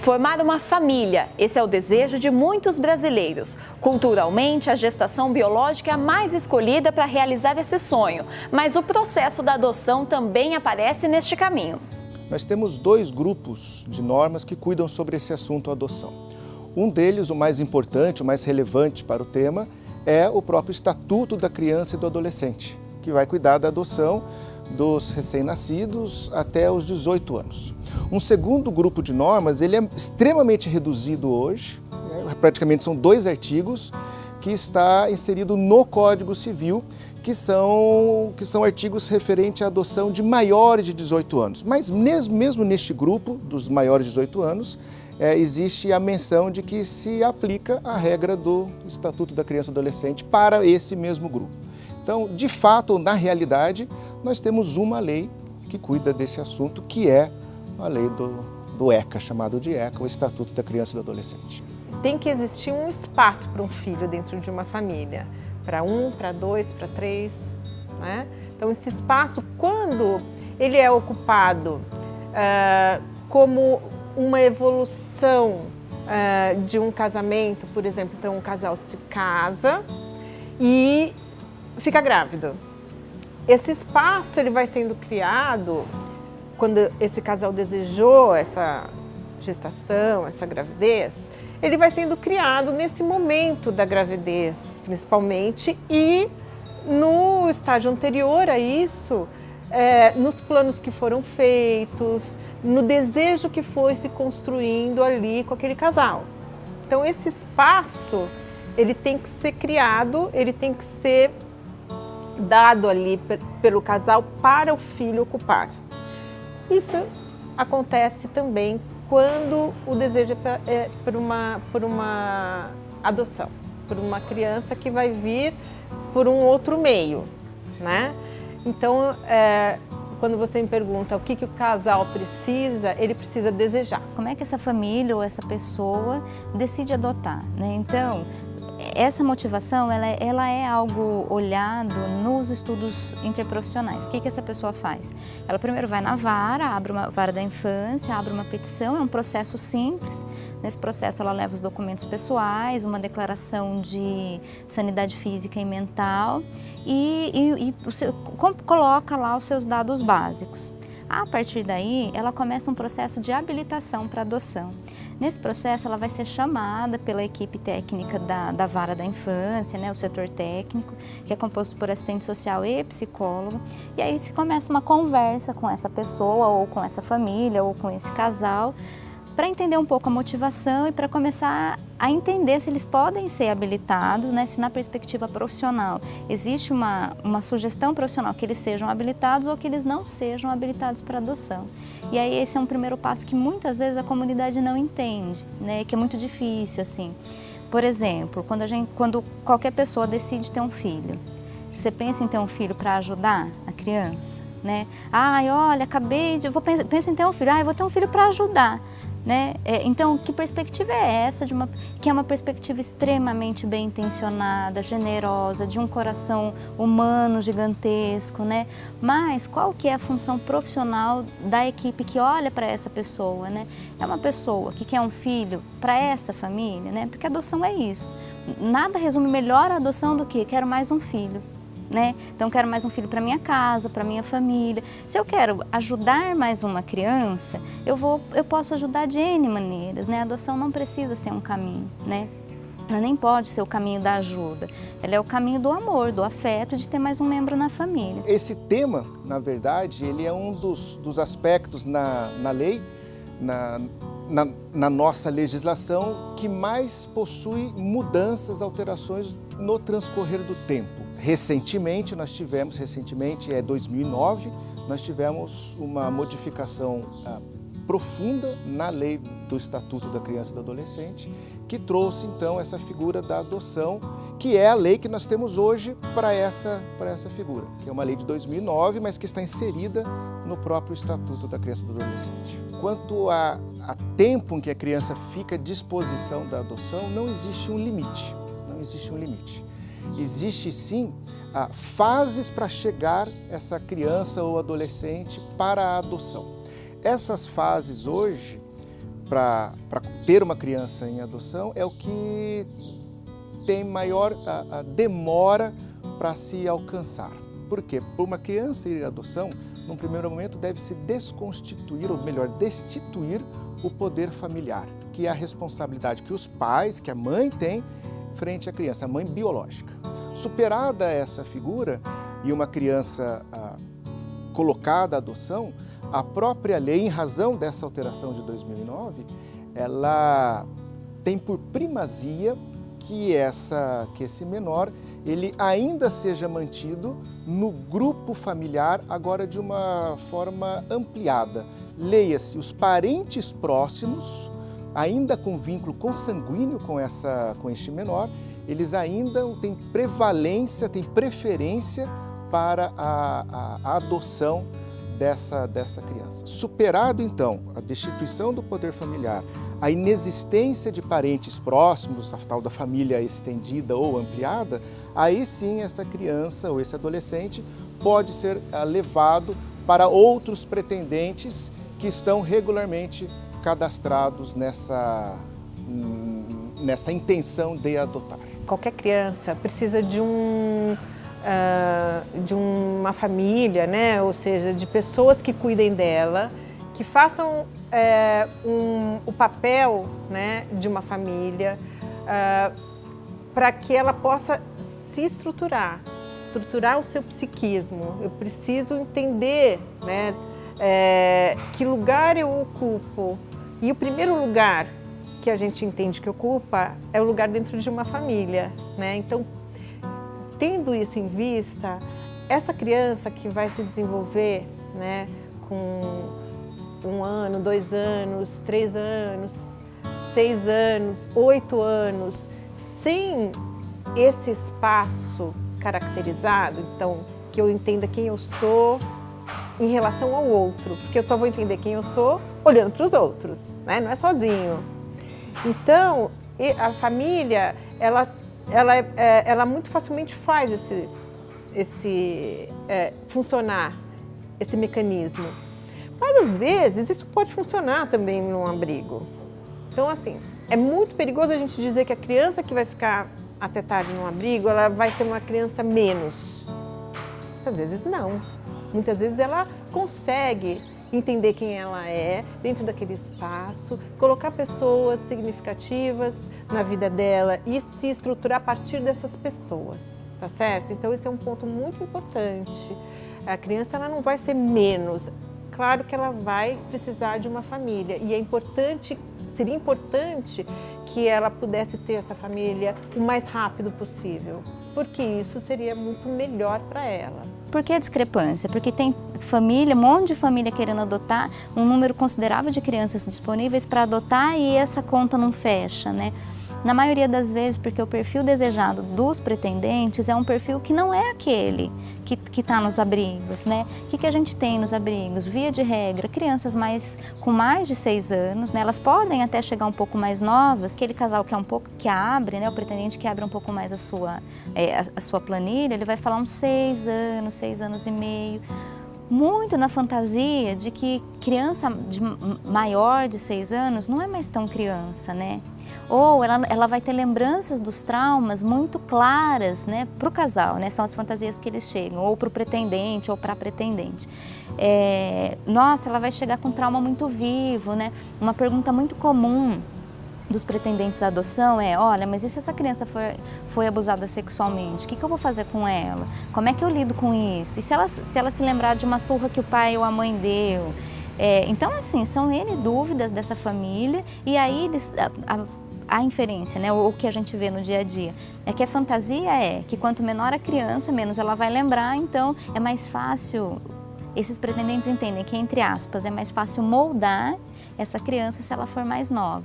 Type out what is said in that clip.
Formar uma família, esse é o desejo de muitos brasileiros. Culturalmente, a gestação biológica é a mais escolhida para realizar esse sonho, mas o processo da adoção também aparece neste caminho. Nós temos dois grupos de normas que cuidam sobre esse assunto, a adoção. Um deles, o mais importante, o mais relevante para o tema, é o próprio Estatuto da Criança e do Adolescente, que vai cuidar da adoção dos recém-nascidos até os 18 anos. Um segundo grupo de normas, ele é extremamente reduzido hoje, praticamente são 2 artigos, que está inserido no Código Civil, que são artigos referentes à adoção de maiores de 18 anos. Mas mesmo neste grupo, dos maiores de 18 anos, existe a menção de que se aplica a regra do Estatuto da Criança e do Adolescente para esse mesmo grupo. Então, de fato, na realidade, nós temos uma lei que cuida desse assunto, que é a lei do ECA, chamado de ECA, o Estatuto da Criança e do Adolescente. Tem que existir um espaço para um filho dentro de uma família, para 1, para 2, para 3, né? Então, esse espaço, quando ele é ocupado como uma evolução de um casamento, por exemplo, então um casal se casa e fica grávido. Esse espaço ele vai sendo criado quando esse casal desejou essa gestação, essa gravidez, ele vai sendo criado nesse momento da gravidez, principalmente, e no estágio anterior a isso, nos planos que foram feitos, no desejo que foi se construindo ali com aquele casal. Então esse espaço, ele tem que ser criado, ele tem que ser dado ali pelo casal para o filho ocupar. Isso acontece também quando o desejo é por uma adoção, por uma criança que vai vir por um outro meio, né? Então, quando você me pergunta o que o casal precisa, ele precisa desejar. Como é que essa família ou essa pessoa decide adotar, né? Então, essa motivação, ela é algo olhado nos estudos interprofissionais. O que essa pessoa faz? Ela primeiro vai na vara, abre uma vara da infância, abre uma petição, é um processo simples. Nesse processo ela leva os documentos pessoais, uma declaração de sanidade física e mental e coloca lá os seus dados básicos. A partir daí, ela começa um processo de habilitação para adoção. Nesse processo, ela vai ser chamada pela equipe técnica da vara da infância, né, o setor técnico, que é composto por assistente social e psicólogo. E aí se começa uma conversa com essa pessoa, ou com essa família, ou com esse casal, para entender um pouco a motivação e para começar a entender se eles podem ser habilitados, né, se na perspectiva profissional existe uma sugestão profissional que eles sejam habilitados ou que eles não sejam habilitados para adoção. E aí esse é um primeiro passo que muitas vezes a comunidade não entende, né, que é muito difícil, assim. Por exemplo, quando qualquer pessoa decide ter um filho, você pensa em ter um filho para ajudar a criança, né? Ai, olha, penso em ter um filho, eu vou ter um filho para ajudar. Né? Então, que perspectiva é essa que é uma perspectiva extremamente bem intencionada, generosa, de um coração humano gigantesco, né? Mas qual que é a função profissional da equipe que olha para essa pessoa, né? É uma pessoa que quer um filho para essa família, né? Porque a adoção é isso. Nada resume melhor a adoção do que quero mais um filho. Né? Então, quero mais um filho para minha casa, para minha família. Se eu quero ajudar mais uma criança, eu posso ajudar de N maneiras, né? A adoção não precisa ser um caminho, né? Ela nem pode ser o caminho da ajuda. Ela é o caminho do amor, do afeto, de ter mais um membro na família. Esse tema, na verdade, ele é um dos aspectos na lei, na nossa legislação, que mais possui mudanças, alterações no transcorrer do tempo. Recentemente, 2009, nós tivemos uma modificação profunda na lei do Estatuto da Criança e do Adolescente, que trouxe então essa figura da adoção, que é a lei que nós temos hoje para essa figura, que é uma lei de 2009, mas que está inserida no próprio Estatuto da Criança e do Adolescente. Quanto a tempo em que a criança fica à disposição da adoção, não existe um limite, não existe um limite. Existe sim fases para chegar essa criança ou adolescente para a adoção. Essas fases hoje para ter uma criança em adoção é o que tem maior a demora para se alcançar. Por quê? Por uma criança ir em adoção, num primeiro momento deve-se desconstituir, ou melhor, destituir o poder familiar, que é a responsabilidade que os pais, que a mãe tem frente à criança, a mãe biológica. Superada essa figura e uma criança colocada à adoção, a própria lei, em razão dessa alteração de 2009, ela tem por primazia que esse menor ele ainda seja mantido no grupo familiar, agora de uma forma ampliada. Leia-se, os parentes próximos, ainda com vínculo consanguíneo com este menor, eles ainda têm prevalência, têm preferência para a adoção dessa criança. Superado, então, a destituição do poder familiar, a inexistência de parentes próximos, a tal da família estendida ou ampliada, aí sim essa criança ou esse adolescente pode ser levado para outros pretendentes que estão regularmente cadastrados nessa intenção de adotar. Qualquer criança precisa de uma família, né? Ou seja, de pessoas que cuidem dela, que façam o papel, né, de uma família, para que ela possa se estruturar o seu psiquismo. Eu preciso entender, né, que lugar eu ocupo. E o primeiro lugar que a gente entende que ocupa é o lugar dentro de uma família, né? Então, tendo isso em vista, essa criança que vai se desenvolver, né, com 1 ano, 2 anos, 3 anos, 6 anos, 8 anos, sem esse espaço caracterizado, então, que eu entenda quem eu sou em relação ao outro, porque eu só vou entender quem eu sou olhando para os outros, né? Não é sozinho. Então, a família, ela muito facilmente faz funcionar esse mecanismo. Mas, às vezes, isso pode funcionar também num abrigo. Então, assim, é muito perigoso a gente dizer que a criança que vai ficar até tarde num abrigo, ela vai ser uma criança menos. Às vezes, não. Muitas vezes, ela consegue entender quem ela é dentro daquele espaço, colocar pessoas significativas na vida dela e se estruturar a partir dessas pessoas, tá certo? Então, esse é um ponto muito importante. A criança, ela não vai ser menos. Claro que ela vai precisar de uma família e seria importante que ela pudesse ter essa família o mais rápido possível, porque isso seria muito melhor para ela. Por que a discrepância? Porque tem família, um monte de família querendo adotar, um número considerável de crianças disponíveis para adotar e essa conta não fecha, né? Na maioria das vezes, porque o perfil desejado dos pretendentes é um perfil que não é aquele que está nos abrigos, né? O que a gente tem nos abrigos? Via de regra, crianças com mais de 6 anos, né? Elas podem até chegar um pouco mais novas, aquele casal que abre, né? O pretendente que abre um pouco mais a sua planilha, ele vai falar uns 6 anos, 6 anos e meio. Muito na fantasia de que criança maior de 6 anos não é mais tão criança, né? Ou ela vai ter lembranças dos traumas muito claras, né, para o casal, né? São as fantasias que eles chegam, ou para o pretendente, ou para a pretendente. Nossa, ela vai chegar com trauma muito vivo, né? Uma pergunta muito comum dos pretendentes à adoção é: olha, mas e se essa criança foi abusada sexualmente? O que eu vou fazer com ela? Como é que eu lido com isso? E se ela se lembrar de uma surra que o pai ou a mãe deu? Então, assim, são N dúvidas dessa família e aí a inferência, né, o que a gente vê no dia a dia, é que a fantasia é que quanto menor a criança, menos ela vai lembrar, então é mais fácil, esses pretendentes entendem que, entre aspas, é mais fácil moldar essa criança se ela for mais nova.